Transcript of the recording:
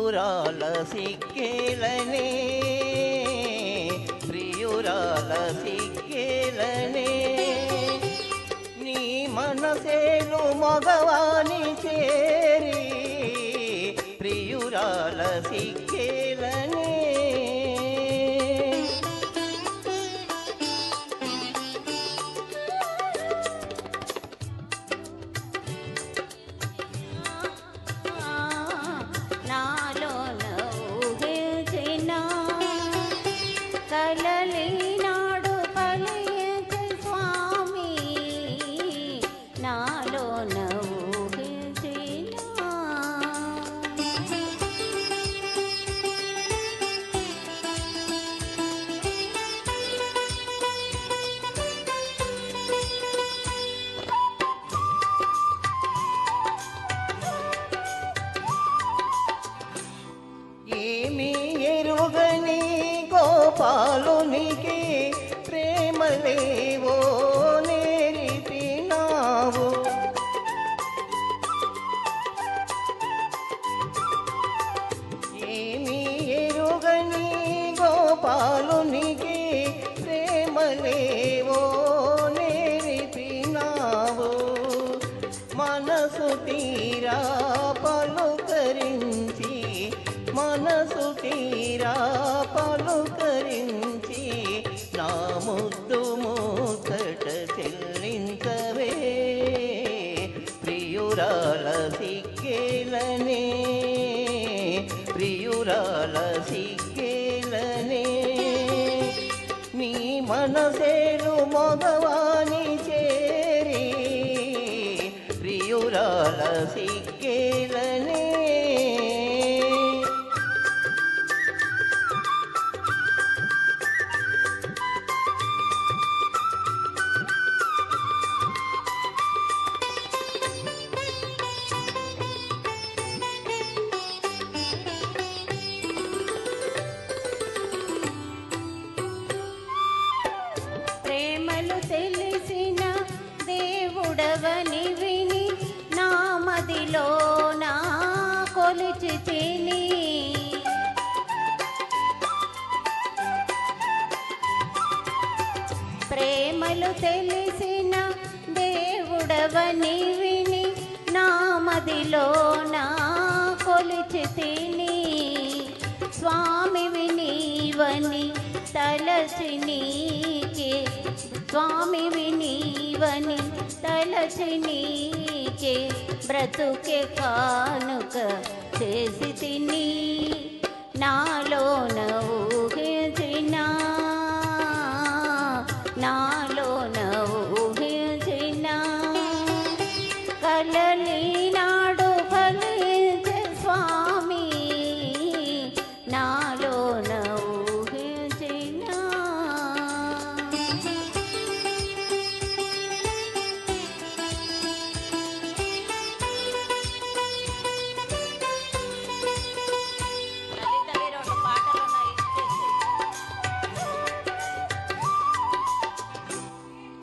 ప్రియురాల సిక్కేలనే ప్రియురాల సిక్కేలనే నీ మనసేలు మగవాని చేరి ప్రియురాల సిక్కేలనే కలలినాడు పలియచు స్వామి నాలో ఊహించినా ఏమీ ఎరుగని గోపాలునికి ప్రేమలేవో నేర్పినావు ఏమీ ఎరుగని గోపాలునికి ప్రేమలేవో నేర్పినావు మనసు తీరా పలుకరించి మనసు తీరా పలుకరించి నా ముద్దు ముచ్చట చెల్లించవే ప్రియురాల సిక్కేలనే ప్రియురాల సిక్కేలనే నీ మనసేలు మగవాని చేరి ప్రియురాల సిక్కేలనే ప్రేమలు తెలిసిన దేవుడవని విని నా మదిలో నా కొలిచి తిని ప్రేమలు తెలిసిన దేవుడవని విని నా మదిలో నా కొలిచి తిని స్వామివి నీవని తలచి నీకే స్వామివి నీవని తలచి నీకే బ్రతుకే కానుక చేసి తిని నాలోన ఊహించినా నాలోన ఊహించినా కలలి